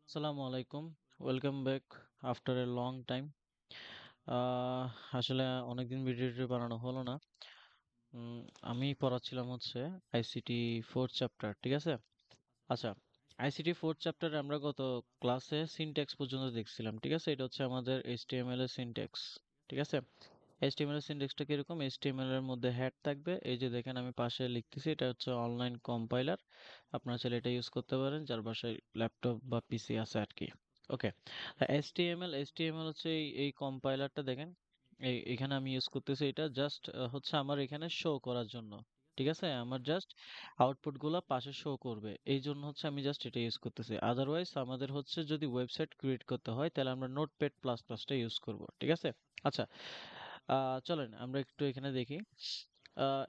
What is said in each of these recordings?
আসসালামু আলাইকুম। Welcome back after a long time. Ah, আসলে অনেকদিন ভিডিও টিডিও বানানো হলো না। উম, আমি পড়াচ্ছিলাম হচ্ছে আইসিটি ফোর্থ চ্যাপ্টার, ঠিক আছে? আচ্ছা, আইসিটি ফোর্থ চ্যাপ্টারে আমরা গত ক্লাসে সিনট্যাক্স পর্যন্ত দেখছিলাম, ঠিক আছে? এটা হচ্ছে আমাদের এইচটিএমএল এর সিনট্যাক্স, ঠিক আছে? এইচটিএমএল এর সিনট্যাক্সটা কিরকম? এইচটিএমএল এর মধ্যে হেড থাকবে, এই যে দেখেন আমি পাশে লিখতেছি, এটা হচ্ছে অনলাইন কম্পাইলার। আপনারা চাইলে এটা ইউজ করতে পারেন যার বাসায় ল্যাপটপ বা পিসি আছে আর কি। ওকে, এইচটিএমএল হচ্ছে এই কম্পাইলারটা দেখেন। এখানে আমি ইউজ করতেছি, এটা জাস্ট হচ্ছে আমার এখানে শো করার জন্য, ঠিক আছে? আমার জাস্ট আউটপুট গুলা পাশে শো করবে, এই জন্য হচ্ছে আমি জাস্ট এটা ইউজ করতেছি। আদারওয়াইজ আমাদের হচ্ছে যদি ওয়েবসাইট ক্রিয়েট করতে হয় তাহলে আমরা নোটপ্যাড প্লাস প্লাসটা ইউজ করব, ঠিক আছে? আচ্ছা, চলেন আমরা একটু এখানে দেখি।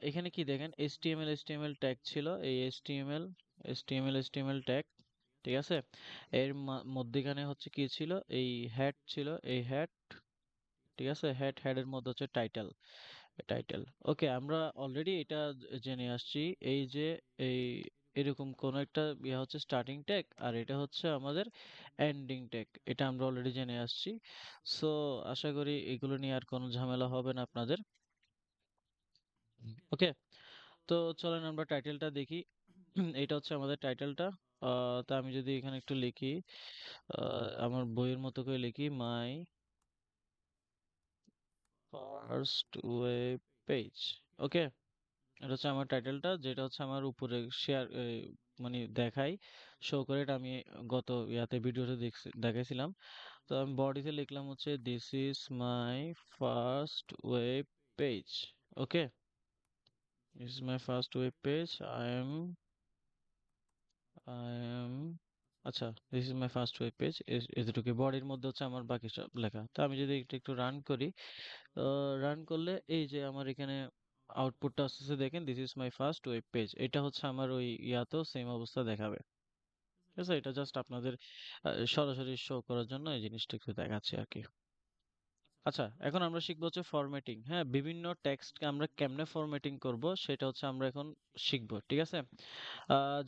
এখানে কি দেখেন, এইচটিএমএল ট্যাগ ছিল, এই এইচটিএমএল ট্যাগ, ঠিক আছে? এর মধ্যেখানে হচ্ছে কি ছিল, এই হ্যাড ছিল, এই হ্যাড, ঠিক আছে? হেডের মধ্যে হচ্ছে টাইটেল। ওকে, আমরা অলরেডি এটা জেনে আসছি, এই যে এই এরকম কোন একটা ইয়া হচ্ছে স্টার্টিং ট্যাগ, আর এটা হচ্ছে আমাদের এন্ডিং ট্যাগ, এটা আমরা অলরেডি জেনে আসছি। সো আশা করি এগুলো নিয়ে আর কোনো ঝামেলা হবে না আপনাদের। ওকে, তো চলেন আমরা টাইটেলটা দেখি। এটা হচ্ছে আমাদের টাইটেলটা। তা আমি যদি এখানে একটু লিখি, আমার বইয়ের মতো করে লিখি, মাই ফার্স্ট ওয়েব পেজ। ওকে, এটা হচ্ছে আমার টাইটেলটা, যেটা হচ্ছে আমার উপরে শেয়ার, মানে দেখাই, শো করে, এটা আমি গত ইয়াতে ভিডিওতে দেখাইছিলাম। তো আমি বডিতে লিখলাম হচ্ছে this is my first web page. Okay, this is my first web page. I am আচ্ছা, this is my first web page. এতটুকু বডির মধ্যে হচ্ছে আমার বাকি সব লেখা। তো আমি যদি একটু একটু রান করি, রান করলে এই যে আমার এখানে আউটপুটটা আসতেছে, দেখেন this is my first web page. এটা হচ্ছে আমার ওই ইয়াতেও সেম অবস্থা দেখাবে, ঠিক আছে? এটা জাস্ট আপনাদের সরাসরি শো করার জন্য এই জিনিসটা একটু দেখাচ্ছি আর কি। আচ্ছা, এখন আমরা শিখবো হচ্ছে ফরম্যাটিং। হ্যাঁ, বিভিন্ন টেক্সটকে আমরা কেমনে ফরম্যাটিং করব সেটা হচ্ছে আমরা এখন শিখবো, ঠিক আছে?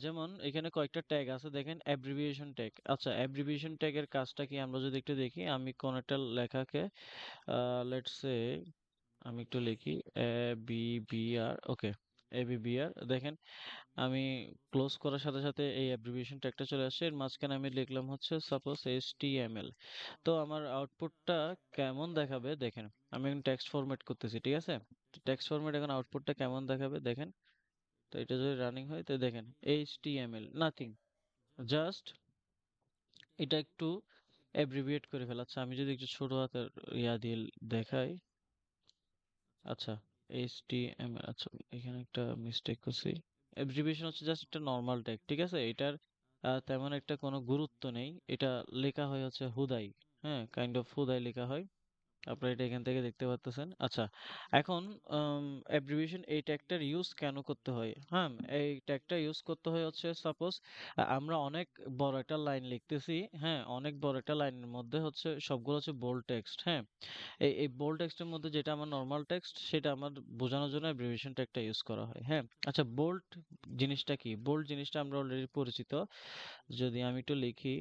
যেমন এখানে কয়েকটা ট্যাগ আছে, দেখেন অ্যাব্রিভিয়েশন ট্যাগ। আচ্ছা, অ্যাব্রিভিয়েশন ট্যাগের কাজটা কি আমরা যদি একটু দেখি, আমি কোন একটা লেখাকে লেটস সে আমি একটু লিখি A B B R. Okay, A B B আর, দেখেন আমি ক্লোজ করার সাথে সাথে এই অ্যাব্রিভিয়েশন ট্যাগটা চলে আসছে। এর মাঝখানে আমি লিখলাম হচ্ছে সাপোজ এইচটিএমএল। তো আমার আউটপুটটা কেমন দেখাবে দেখেন। আমি এখন টেক্সট ফরম্যাট করতেছি, ঠিক আছে? টেক্সট ফরম্যাট, এখন আউটপুটটা কেমন দেখাবে দেখেন। তো এটা যদি রানিং হয় তো দেখেন এইচটিএমএল নাথিং, জাস্ট এটা একটু অ্যাব্রিভিয়েট করে ফেলাচ্ছে। আমি যদি একটু ছোট হাতের ইয়া দিয়ে দেখাই, আচ্ছা, এইচটিএমএল, আচ্ছা এখানে একটা মিস্টেক করছি। অ্যাব্রিভিয়েশন হচ্ছে জাস্ট একটা নর্মাল ট্যাগ, ঠিক আছে? এটার তেমন একটা কোনো গুরুত্ব নেই। এটা লেখা হয় হচ্ছে হুদাই, হ্যাঁ, কাইন্ড অফ হুদাই লেখা হয়। আপনারা এটা এখান থেকে দেখতে পারতেছেন। আচ্ছা, এখন অ্যাব্রিভিয়েশন এই ট্যাগটার ইউজ কেন করতে হয়? হ্যাঁ, এই ট্যাগটা ইউজ করতে হয় হচ্ছে সাপোজ আমরা অনেক বড় একটা লাইন লিখতেছি। হ্যাঁ, অনেক বড় একটা লাইনের মধ্যে হচ্ছে সবগুলো হচ্ছে বোল্ড টেক্সট। হ্যাঁ, এই বোল্ড টেক্সটের মধ্যে যেটা আমার নর্মাল টেক্সট, সেটা আমার বোঝানোর জন্য অ্যাব্রিভিয়েশন ট্যাগটা ইউজ করা হয়। হ্যাঁ, আচ্ছা, বোল্ড জিনিসটা কি? বোল্ড জিনিসটা আমরা অলরেডি পরিচিত। যদি আমি একটু লিখি,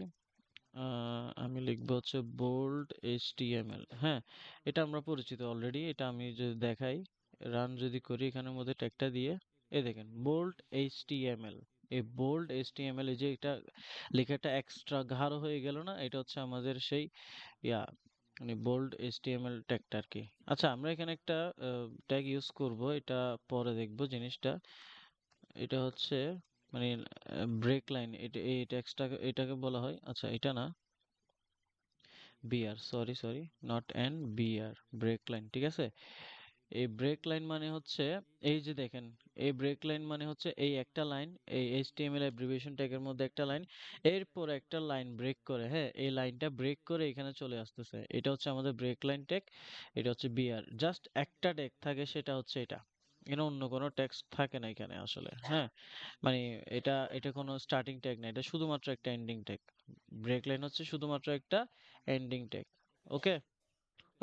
আমি লিখবো হচ্ছে বোল্ড এইচটিএমএল। হ্যাঁ, এটা আমরা পরিচিত অলরেডি। এটা আমি যদি দেখাই, রান যদি করি এখানের মধ্যে ট্যাগটা দিয়ে, এই দেখেন বোল্ড এইচটিএমএল। এই বোল্ড এইচটিএমএল, এই যে এটা লেখাটা এক্সট্রা গাঢ় হয়ে গেল না, এটা হচ্ছে আমাদের সেই ইয়া, মানে বোল্ড এইচটিএমএল ট্যাগটা আর কি। আচ্ছা, আমরা এখানে একটা ট্যাগ ইউজ করব, এটা পরে দেখবো জিনিসটা। এটা হচ্ছে মানে ব্রেক লাইন, এটা এই ট্যাক্সটা এটাকে বলা হয়। আচ্ছা, এটা না, BR, sorry sorry, not N, BR, break line, ঠিক আছে? এই ব্রেক লাইন মানে হচ্ছে, এই যে দেখেন, এই ব্রেক লাইন মানে হচ্ছে এই একটা লাইন, এই এইচটিএমএল অ্যাব্রিভিয়েশন ট্যাগের মধ্যে একটা লাইন, এরপর একটা লাইন ব্রেক করে, হ্যাঁ, এই লাইনটা ব্রেক করে এখানে চলে আসতেছে, এটা হচ্ছে আমাদের ব্রেক লাইন ট্যাগ। এটা হচ্ছে বিআর, জাস্ট একটা ট্যাগ থাকে, সেটা হচ্ছে এটা। এখানে অন্য কোনো টেক্সট থাকে না এখানে আসলে। হ্যাঁ, মানে এটা এটা কোনো স্টার্টিং ট্যাগ না, এটা শুধুমাত্র একটা এন্ডিং ট্যাগ। ব্রেক লাইন হচ্ছে শুধুমাত্র একটা এন্ডিং ট্যাগ। ওকে,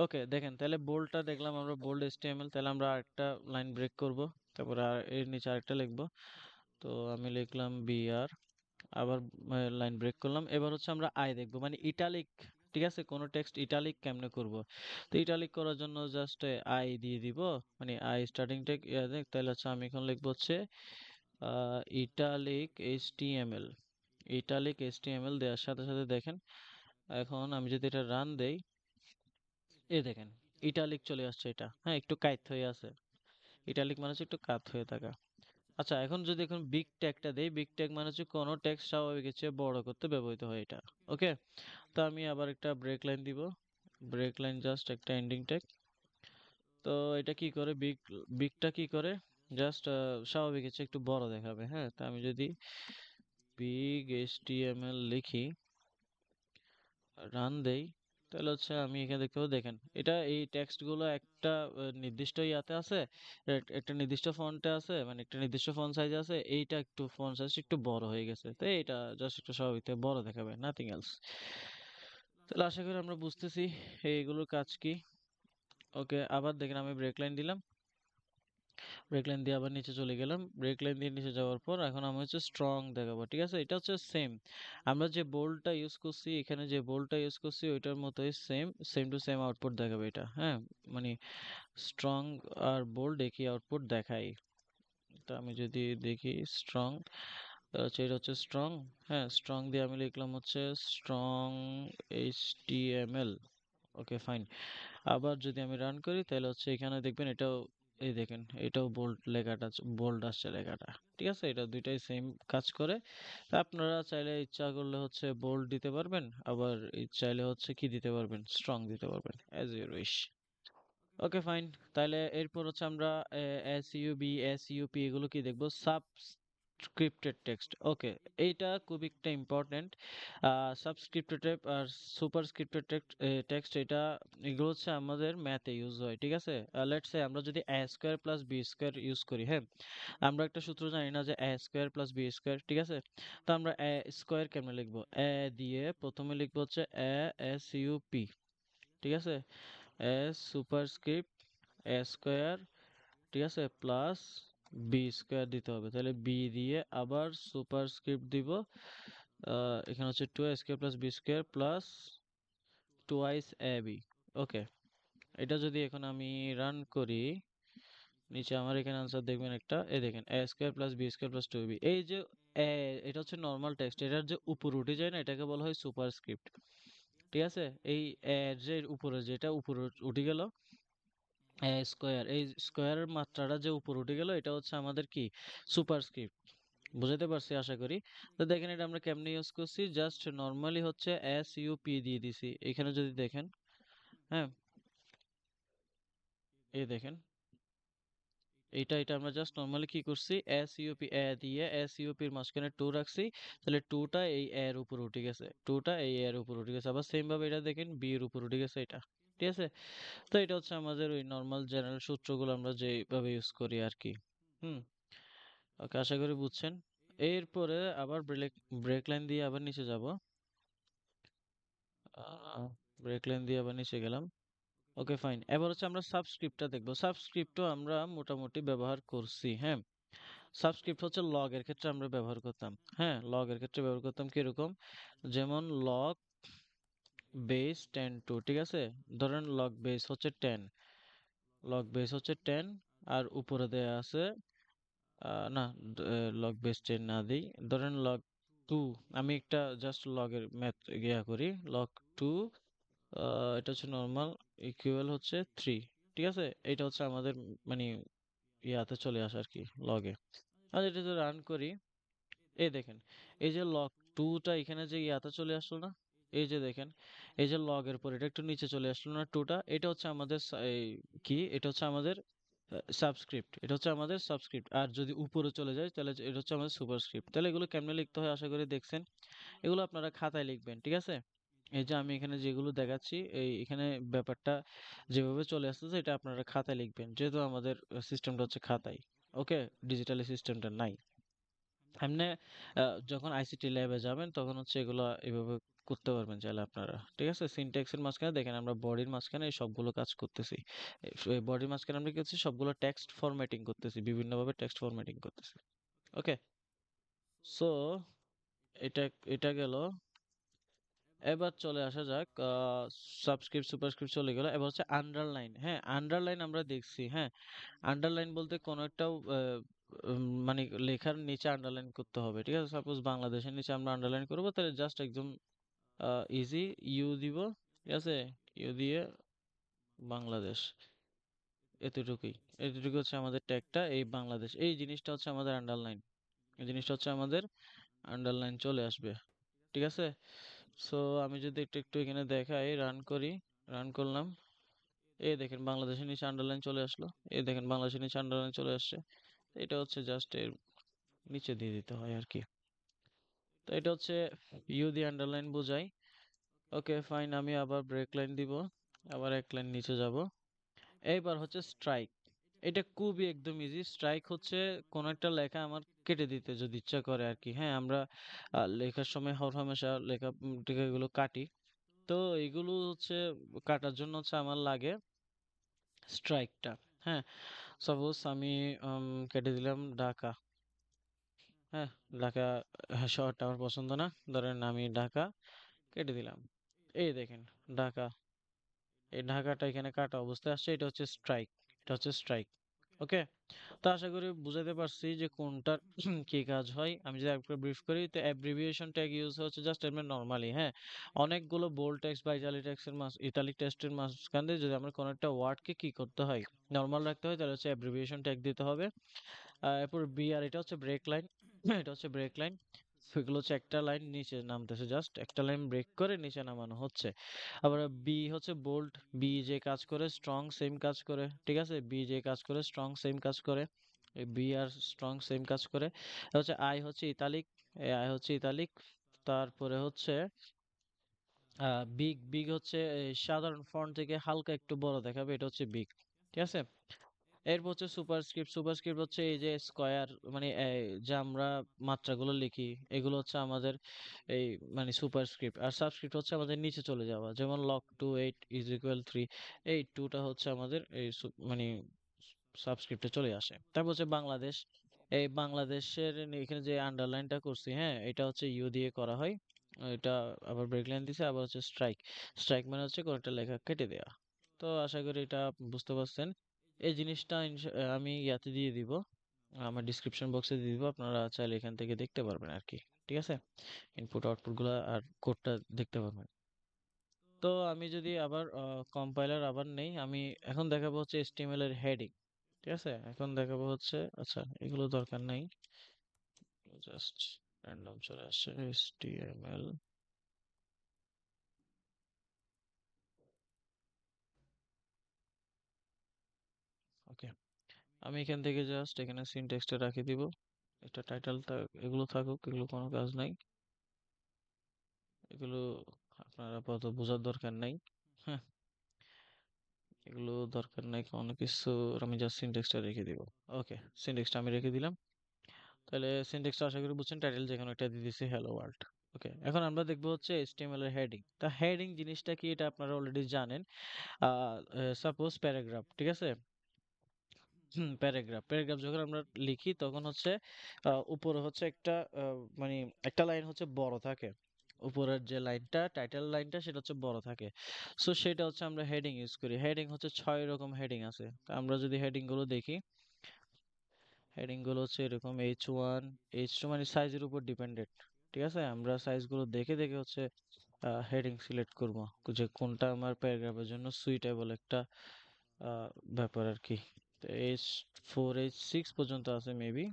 ওকে, দেখেন তাহলে বোল্ডটা দেখলাম আমরা, বোল্ড এইচটিএমএল, তাহলে আমরা আরেকটা লাইন ব্রেক করব, তারপর আর এর নিচে আরেকটা লিখবো। তো আমি লিখলাম বিআর, আবার লাইন ব্রেক করলাম। এবার হচ্ছে আমরা আই দেখব, মানে ইটালিক। ঠিক আছে, কোন টেক্সট ইটালিক কেমনে করব? তো ইটালিক করার জন্য জাস্ট আই দিয়ে দিব, মানে আই স্টার্টিং টেক দেখ। তাহলে হচ্ছে আমি এখন লিখবো হচ্ছে ইটালিক এইচটিএমএল। ইটালিক এইচটিএমএল দেওয়ার সাথে সাথে দেখেন, এখন আমি যদি এটা রান দেই, এই দেখেন ইটালিক চলে আসছে। এটা হ্যাঁ একটু কাইত হয়ে আছে। ইটালিক মানে হচ্ছে একটু কাত হয়ে থাকা। আচ্ছা, এখন যদি এখন বিগ ট্যাগটা দেই, বিগ ট্যাগ মানে হচ্ছে কোনো টেক্সট স্বাভাবিকের চেয়ে বড় করতে ব্যবহৃত হয় এটা। ওকে, তো আমি আবার একটা ব্রেক লাইন দিব। ব্রেক লাইন জাস্ট একটা এন্ডিং ট্যাগ। তো এটা কি করে, বিগটা কি করে, জাস্ট স্বাভাবিকের চেয়ে একটু বড় দেখাবে। হ্যাঁ, তো আমি যদি বিগ এইচটিএমএল লিখি, রান দেই, তাহলে হচ্ছে আমি এখানে দেখতে পাবো। দেখেন এটা এই টেক্সট গুলো একটা নির্দিষ্ট ইয়াতে আছে, একটা নির্দিষ্ট ফন্টে আছে, মানে একটা নির্দিষ্ট ফন্ট সাইজ আছে। এইটা একটু ফন্ট সাইজ একটু বড় হয়ে গেছে, তো এটা জাস্ট একটু স্বাভাবিক থেকে বড় দেখাবে, নাথিং এলস। তাহলে আশা করি আমরা বুঝতেছি এইগুলোর কাজ কি। ওকে, আবার দেখেন আমি ব্রেক লাইন দিলাম, ব্রেক লাইন দিয়ে আবার নিচে চলে গেলাম। ব্রেক লাইন দিয়ে নিচে যাওয়ার পর এখন আমি হচ্ছে স্ট্রং দেখাবো। ঠিক আছে, এটা হচ্ছে সেম, আমরা যে বোল্ডটা ইউজ করছি এখানে, যে বোল্ডটা ইউজ করছি ওইটার মতোই same, same to same output দেখাবে এটা। হ্যাঁ, মানে স্ট্রং আর বোল্ড একই আউটপুট দেখায়। তো আমি যদি দেখি স্ট্রং, এটা হচ্ছে স্ট্রং। হ্যাঁ, স্ট্রং দিয়ে আমি লিখলাম হচ্ছে স্ট্রং এইচটিএমএল। Okay fine. আবার যদি আমি রান করি তাহলে হচ্ছে এখানে দেখবেন এটাও, এই দেখেন এটাও বোল্ড লেখাটা, বোল্ড আসছে লেখাটা। ঠিক আছে, এটা দুইটাই সেম কাজ করে। তা আপনারা চাইলে ইচ্ছা করলে হচ্ছে বোল্ড দিতে পারবেন, আবার চাইলে হচ্ছে কি দিতে পারবেন, স্ট্রং দিতে পারবেন, as your wish. Okay fine. তাহলে এরপর হচ্ছে আমরা এসইউবি এসইউপি এগুলো কি দেখবো, সাবস্ক্রিপ্টেড টেক্সট। ওকে, এইটা খুব একটা ইম্পর্টেন্ট। সাবস্ক্রিপ্টেড আর সুপারস্ক্রিপ্টেড টেক্সট, এটা এগুলো হচ্ছে আমাদের ম্যাথে ইউজ হয়। ঠিক আছে, লেটস সে আমরা যদি a square plus b square use করি। হ্যাঁ, আমরা একটা সূত্র জানি না যে a square plus b square. ঠিক আছে, তো আমরা এ স্কোয়ার কেমনে লিখবো, এ দিয়ে প্রথমে লিখবো হচ্ছে এ এস ইউপি। ঠিক আছে, এস সুপারস্ক্রিপ্ট এ স্কোয়ার, ঠিক আছে, প্লাস বি স্কোয়ার দিতে হবে। তাহলে বি দিয়ে আবার সুপারস্ক্রিপ্ট দিব, এখানে হচ্ছে two a square plus b square plus twice a b. Okay, এটা যদি এখন আমি রান করি, নিচে আমার এখানে আনসার দেখবেন একটা, এই দেখেন a square plus b square plus two b. এই যে এ, এটা হচ্ছে নর্মাল টেক্সট, এটার যে উপর উঠে যায় না, এটাকে বলা হয় সুপারস্ক্রিপ্ট। ঠিক আছে, এই এর যে উপরে, যেটা উপরে উঠে গেল স্কোয়ার, এই স্কোয়ারের মাত্রাটা যে উপর উঠে গেল, এটা হচ্ছে আমাদের কি, সুপারস্ক্রিপ্ট। বুঝাতে পারছি আশা করি। তো দেখেন এটা আমরা কেমনে ইউজ করছি, জাস্ট নর্মালি হচ্ছে এস ইউ পি দিয়ে দিছি এখানে যদি দেখেন। হ্যাঁ, এই দেখেন এটা আমরা জাস্ট নর্মালি কি করছি, এস ইউপি এ দিয়ে এস ইউপির মাঝখানে টু রাখছি। তাহলে টুটা এই এর উপর উঠে গেছে, টুটা এই এর উপর উঠে গেছে। আবার সেম ভাবে এটা দেখেন বি এর উপর উঠে গেছে এটা। ঠিক আছে, তো এটা হচ্ছে আমাদের ওই নর্মাল জেনারেল সূত্রগুলো আমরা যেভাবে ইউজ করি আর কি। হুম, ওকে আশা করি বুঝছেন। এরপরে আবার ব্রেক ব্রেক লাইন দিয়ে আবার নিচে যাব। ব্রেক লাইন দিয়ে আবার নিচে গেলাম। Okay fine. এবার হচ্ছে আমরা সাবস্ক্রিপ্টটা দেখবো। সাবস্ক্রিপ্টও আমরা মোটামুটি ব্যবহার করছি। হ্যাঁ, সাবস্ক্রিপ্ট হচ্ছে লগ এর ক্ষেত্রে আমরা ব্যবহার করতাম। হ্যাঁ, লগ এর ক্ষেত্রে ব্যবহার করতাম কিরকম, যেমন লগ বেস 10 টু। ঠিক আছে, ধরেন লগ বেস হচ্ছে 10, লগ বেস হচ্ছে 10, আর উপরে দেয়া আছে না, লগ বেস 10 না দিই, ধরেন লগ 2। আমি একটা জাস্ট লগের ম্যাথ গিয়া করি, লগ 2, এটা হচ্ছে নর্মাল, ইকুয়াল হচ্ছে 3। ঠিক আছে, এটা হচ্ছে আমাদের মানে ইয়াতে চলে আসে আর কি, লগে। আর এটা যদি রান করি, এই দেখেন এই যে লগ টুটা এখানে যে ইয়াতে চলে আসলো না, এই যে দেখেন এই যে লগের পর এটা একটু নিচে চলে আসলো না টুটা, এটা হচ্ছে আমাদের এই কি, এটা হচ্ছে আমাদের সাবস্ক্রিপ্ট, এটা হচ্ছে আমাদের সাবস্ক্রিপ্ট। আর যদি উপরে চলে যায় তাহলে এটা হচ্ছে আমাদের সুপারস্ক্রিপ্ট। তাহলে এগুলো কেমনে লিখতে হয় আশা করি দেখছেন। এগুলো আপনারা খাতায় লিখবেন। ঠিক আছে, এই যে আমি এখানে যেগুলো দেখাচ্ছি, এই এখানে ব্যাপারটা যেভাবে চলে আসতেছে এটা আপনারা খাতায় লিখবেন, যেহেতু আমাদের সিস্টেমটা হচ্ছে খাতায়। ওকে, ডিজিটালি সিস্টেমটা নাই। এমনি যখন আইসিটি ল্যাবে যাবেন তখন হচ্ছে এগুলো এভাবে করতে পারবেন চাইলে আপনারা। ঠিক আছে, সিনট্যাক্সের মাঝখানে দেখেন আমরা বডির মাঝখানে এই সবগুলো কাজ করতেছি। এই বডির মাঝখানে আমরা কি করছি, সবগুলো টেক্সট ফরম্যাটিং করতেছি, বিভিন্নভাবে টেক্সট ফরম্যাটিং করতেছি। ওকে, সো এটা এটা গেল। এবার চলে আসা যাক সাবস্ক্রিপ্ট সুপারস্ক্রিপ্ট চলে গেল। এবার হচ্ছে আন্ডারলাইন। হ্যাঁ, আন্ডারলাইন আমরা দেখছি। হ্যাঁ, আন্ডারলাইন বলতে কোনো একটা মানে লেখার নিচে আন্ডারলাইন করতে হবে, ঠিক আছে? সাপোজ বাংলাদেশের নিচে আমরা আন্ডারলাইন করবো, তাহলে জাস্ট একদম ইজি ইউ দিব, ঠিক আছে? ইউ দিয়ে বাংলাদেশ, এতটুকুই। এতটুকু হচ্ছে আমাদের ট্যাগটা, এই বাংলাদেশ, এই জিনিসটা হচ্ছে আমাদের আন্ডারলাইন। এই জিনিসটা হচ্ছে আমাদের আন্ডারলাইন চলে আসবে, ঠিক আছে? সো আমি যদি একটু একটু এখানে দেখাই, রান করি, রান করলাম, এই দেখেন বাংলাদেশের নিচে আন্ডারলাইন চলে আসলো। এই দেখেন বাংলাদেশের নিচে আন্ডারলাইন চলে আসছে। এটা হচ্ছে জাস্ট এর নিচে দিয়ে দিতে হয় আর কি। তো এটা হচ্ছে ইউ দিয়ে আন্ডারলাইন বোঝাই। ওকে ফাইন, আমি আবার ব্রেক লাইন দিব, আবার এক লাইন নিচে যাব। এইবার হচ্ছে স্ট্রাইক। এটা খুবই একদম ইজি। স্ট্রাইক হচ্ছে কোন একটা লেখা আমার কেটে দিতে যদি ইচ্ছা করে আর কি। হ্যাঁ, আমরা লেখার সময় হরহামেশা লেখা টেখাগুলো কাটি। তো এগুলো হচ্ছে কাটার জন্য হচ্ছে আমার লাগে স্ট্রাইকটা। হ্যাঁ, সাপোজ আমি কেটে দিলাম ঢাকা। হ্যাঁ, ঢাকা। হ্যাঁ, শহরটা আমার পছন্দ না, ধরেন আমি ঢাকা কেটে দিলাম। এই দেখেন ঢাকা, এই ঢাকাটা এখানে কাটা অবস্থায় আসছে, এটা হচ্ছে স্ট্রাইক। এটা হচ্ছে স্ট্রাইক। ওকে, তো আশা করি বুঝাতে পারছি যে কোনটার কি কাজ হয়। আমি যদি একবার ব্রিফ করি, তো অ্যাব্রিভিয়েশন ট্যাগ ইউজ হচ্ছে জাস্ট এমনি নর্মালি। হ্যাঁ, অনেকগুলো বোল্ড টেক্সট বা ইটালিক টেক্সটের ইটালিক টেক্সটের মাঝখান দিয়ে যদি আমরা কোনো একটা ওয়ার্ডকে কি করতে হয়, নর্মাল রাখতে হয়, তাহলে হচ্ছে অ্যাব্রিভিয়েশন ট্যাগ দিতে হবে। এরপর বি, আর এটা হচ্ছে ব্রেক লাইন। এটা হচ্ছে ব্রেক লাইন। সেগুলো হচ্ছে একটা লাইন নিচে নামতেছে, জাস্ট একটা লাইন ব্রেক করে নিচে নামানো হচ্ছে। আবার বি হচ্ছে বোল্ড। বি যে কাজ করে স্ট্রং সেম কাজ করে, ঠিক আছে? বি যে কাজ করে স্ট্রং সেম কাজ করে। বি আর স্ট্রং সেম কাজ করে। হচ্ছে আই হচ্ছে ইতালিক। আই হচ্ছে ইতালিক। তারপরে হচ্ছে বিগ। বিগ হচ্ছে সাধারণ ফন্ট থেকে হালকা একটু বড় দেখাবে, এটা হচ্ছে বিগ, ঠিক আছে? এরপর হচ্ছে সুপারস্ক্রিপ্ট। সুপারস্ক্রিপ্ট হচ্ছে এই যে স্কয়ার, মানে যে আমরা মাত্রাগুলো লিখি, এগুলো হচ্ছে আমাদের এই মানে সুপারস্ক্রিপ্ট। আর সাবস্ক্রিপ্ট হচ্ছে আমাদের নিচে চলে যাওয়া, যেমন লক টু 8 ইজ ইকুয়াল 3। এই টুটা হচ্ছে আমাদের এই মানে সাবস্ক্রিপ্টে চলে আসে। তারপর হচ্ছে বাংলাদেশ। এই বাংলাদেশের এখানে যে আন্ডারলাইনটা করছি, হ্যাঁ, এটা হচ্ছে ইউ দিয়ে করা হয়। এটা আবার ব্রেক লাইন দিছে, আবার হচ্ছে স্ট্রাইক। স্ট্রাইক মানে হচ্ছে কোনো একটা লেখা কেটে দেওয়া। তো আশা করি এটা বুঝতে পারছেন। এই জিনিসটা আমি ইয়াতে দিয়ে দিব, আমার ডিসক্রিপশন বক্সে দিয়ে দিব, আপনারা চাইলে এখান থেকে দেখতে পারবেন আর কি, ঠিক আছে? ইনপুট আউটপুট গুলা আর কোডটা দেখতে পারবেন। তো আমি যদি আবার কম্পাইলার আবার নেই, আমি এখন দেখাবো হচ্ছে HTML এর হেডিং, ঠিক আছে? এখন দেখাবো হচ্ছে, আচ্ছা এগুলো দরকার নাই, জাস্ট র্যান্ডম চলে আসছে HTML। ওকে, আমি এখান থেকে জাস্ট এখানে সিনট্যাক্সটা রাখি দিব। এটা টাইটেলটা এগুলো থাকুক, এগুলো কোনো কাজ নাই। এগুলো আপনার আপাতত বোঝার দরকার নাই। হ্যাঁ, এগুলো দরকার নাই কোনো কিছু। আমি জাস্ট সিনট্যাক্সটা রেখে দিব। ওকে, সিনট্যাক্সটা আমি রেখে দিলাম। তাহলে সিনট্যাক্সটা আশা করি বুঝছেন, টাইটেল যেখানে একটা দিয়ে দিছি হ্যালো ওয়ার্ল্ড। ওকে, এখন আমরা দেখবো হচ্ছে HTML এর হেডিং। তা হেডিং জিনিসটা কি, এটা আপনারা অলরেডি জানেন। সাপোজ প্যারাগ্রাফ, ঠিক আছে? প্যারাগ্রাফ, প্যারাগ্রাফ যখন আমরা লিখি তখন হচ্ছে উপরে হচ্ছে একটা মানে একটা লাইন হচ্ছে বড় থাকে। উপরের যে লাইনটা, টাইটেল লাইনটা, সেটা হচ্ছে বড় থাকে। সো সেটা হচ্ছে আমরা হেডিং ইউজ করি। হেডিং হচ্ছে 6 রকম হেডিং আছে। তা আমরা যদি হেডিং গুলো দেখি, হেডিং গুলো হচ্ছে এরকম H1, H2, মানে সাইজের উপর ডিপেন্ডেন্ট, ঠিক আছে? আমরা সাইজ গুলো দেখে দেখে হচ্ছে হেডিং সিলেক্ট করব, যে কোনটা আমার প্যারাগ্রাফের জন্য সুইটেবল একটা ব্যাপার আর কি। তো H4 H6 পর্যন্ত আছে মেবি।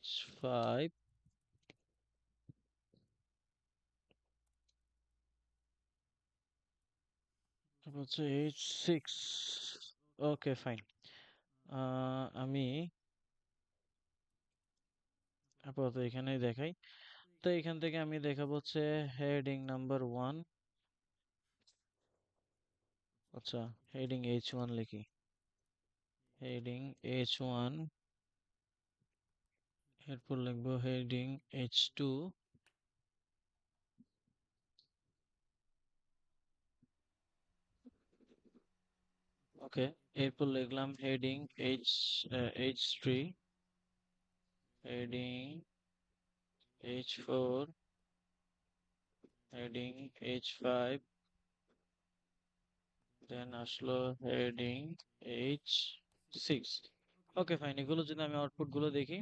H5, তারপর হচ্ছে H6। Okay fine. আমি আপাতত এখানেই দেখাই। তো এখান থেকে আমি দেখাবো হচ্ছে হেডিং নাম্বার 1। আচ্ছা, হেডিং H1 লিখি। হেডিং H1, এরপর লিখবো হেডিং H2। ওকে, এরপর লিখলাম heading H3। Heading H4, heading H5, দেন আসলো হেডিং H6। ওকে ফাইন, এগুলো যদি আমি আউটপুট গুলো দেখি,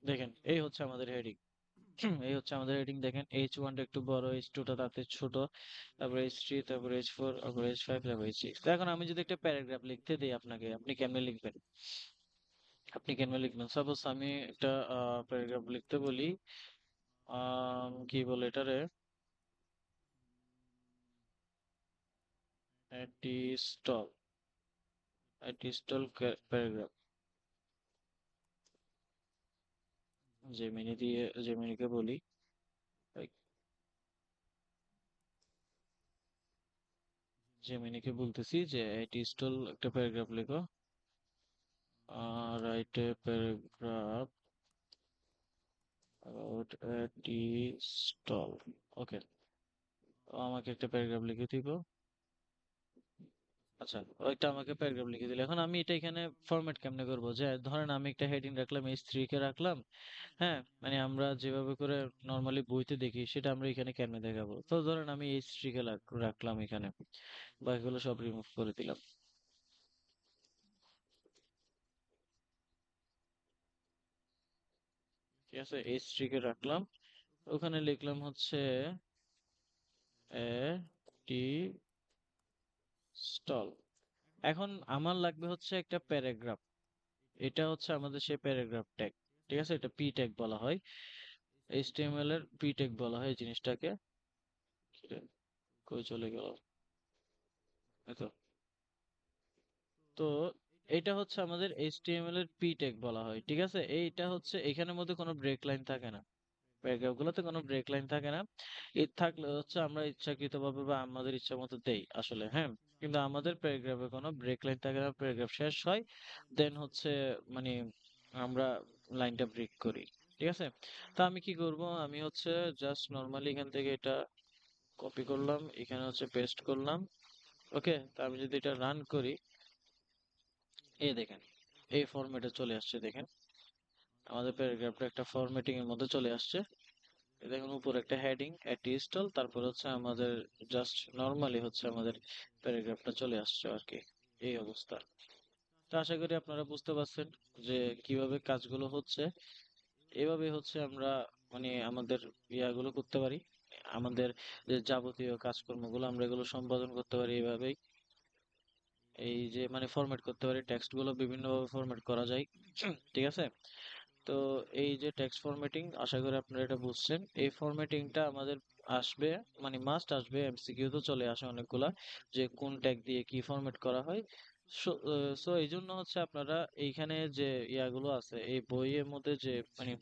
দেখেন এই হচ্ছে আমাদের হেডিং। এই হচ্ছে আমাদের হেডিং, দেখেন H1টা একটু বড়, H2টা তাতে ছোট, তারপর H3, তারপর H4, তারপর H5, তারপর H6। তো এখন আমি যদি একটা প্যারাগ্রাফ লিখতে দিই আপনাকে, আপনি কেমনে লিখবেন? আপনি কেমনে লিখবেন? সাপোজ আমি একটা প্যারাগ্রাফ লিখতে বলি, কি বলে এটারে, স্টল, স্টল প্যারাগ্রাফ, জেমিনিকে বলি, জেমিনিকে বলতেছি যে এটি স্টল একটা প্যারাগ্রাফ লেখো, write a paragraph about a tea stall. Okay, আমাকে একটা প্যারাগ্রাফ লিখে দিব। আচ্ছা, ওইটা আমাকে প্যারাগ্রাফ লিখে দিলে, এখন আমি এটা এখানে ফরম্যাট কেমনে করব? যে ধরেন আমি একটা হেডিং রাখলাম, H3 কে রাখলাম, হ্যাঁ, মানে আমরা যেভাবে করে নর্মালি বইতে দেখি সেটা আমরা এখানে কেমনে দেখাবো? তো ধরেন আমি H3 কে রাখলাম এখানে, বাকিগুলো সব রিমুভ করে দিলাম। ঠিক আছে, H3 কে রাখলাম, ওখানে লিখলাম হচ্ছে এ টি স্টল। এখন আমার লাগবে হচ্ছে একটা প্যারাগ্রাফ, এটা হচ্ছে আমাদের সেই প্যারাগ্রাফ ট্যাগ। ঠিক আছে, এটা পি ট্যাগ বলা হয়, এইচটিএমএল এর পি ট্যাগ বলা হয় এই জিনিসটাকে। কিরে, কই চলে গেল? এই তো। তো এটা হচ্ছে আমাদের এইচটিএমএল এর পি ট্যাগ বলা হয়, ঠিক আছে। এইটা হচ্ছে এখানের মধ্যে কোনো ব্রেক লাইন থাকে না, প্যারাগ্রাফ গুলোতে কোনো ব্রেক লাইন থাকে না। এর থাকলে হচ্ছে আমরা ইচ্ছাকৃতভাবে বা আমাদের ইচ্ছা মতো দেই আসলে, হ্যাঁ। কিন্তু আমাদের প্যারাগ্রাফে কোনো ব্রেক লাইন থাকে না, প্যারাগ্রাফ শেষ হয়, দেন হচ্ছে মানে আমরা লাইনটা ব্রেক করি। ঠিক আছে, তা আমি কি করব, আমি হচ্ছে জাস্ট নর্মালি এখান থেকে এটা কপি করলাম, এখানে হচ্ছে পেস্ট করলাম। ওকে, তা আমি যদি এটা রান করি, এই দেখেন এই ফরম্যাটে চলে আসছে, দেখেন আমাদের প্যারাগ্রাফটা একটা ফরম্যাটিং এর মধ্যে চলে আসছে। এই দেখুন উপরে একটা হেডিং এট স্টল, তারপর হচ্ছে আমাদের জাস্ট নর্মালি হচ্ছে আমাদের প্যারাগ্রাফটা চলে আসছে আর কি, এই অবস্থা। তো আশা করি আপনারা বুঝতে পারছেন যে কিভাবে কাজগুলো হচ্ছে। এভাবে হচ্ছে আমরা মানে আমাদের ইয়াগুলো করতে পারি, আমাদের যে যাবতীয় কাজকর্মগুলো আমরা এগুলো সম্পাদন করতে পারি এইভাবেই। এই যে মানে ফরম্যাট করতে পারি, টেক্সট গুলো বিভিন্নভাবে ফরম্যাট করা যায়। ঠিক আছে, তো এই যে টেক্সট ফরম্যাটিং, আশা করি আপনারা এটা বুঝছেন। এই ফরম্যাটিংটা আমাদের আসবে, মানে মাস্ট আসবে, এমসিকিউ তো চলে আসে অনেকগুলা, যে কোন ট্যাগ দিয়ে কি ফরম্যাট করা হয়। সো এই জন্য হচ্ছে আপনারা এইখানে যে ইয়াগুলো আছে এই বইয়ের মধ্যে, যে মানে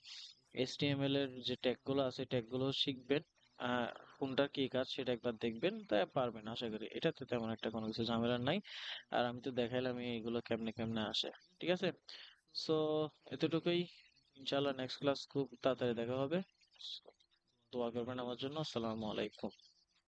এইচটিএমএল এর যে ট্যাগ গুলো আছে ট্যাগ গুলো শিখবেন, আহ কোনটা কি কাজ সেটা একবার দেখবেন, তাই পারবেন আশা করি। এটাতে তেমন একটা কোনো কিছু ঝামেলা নাই। আর আমি তো দেখাইলাম এইগুলো কেমনে কেমনে আসে। ঠিক আছে, সো এতটুকুই। ইনশাআল্লাহ নেক্সট ক্লাস খুব তাড়াতাড়ি দেখা হবে। দোয়া করবেন আমার জন্য। আসসালামু আলাইকুম।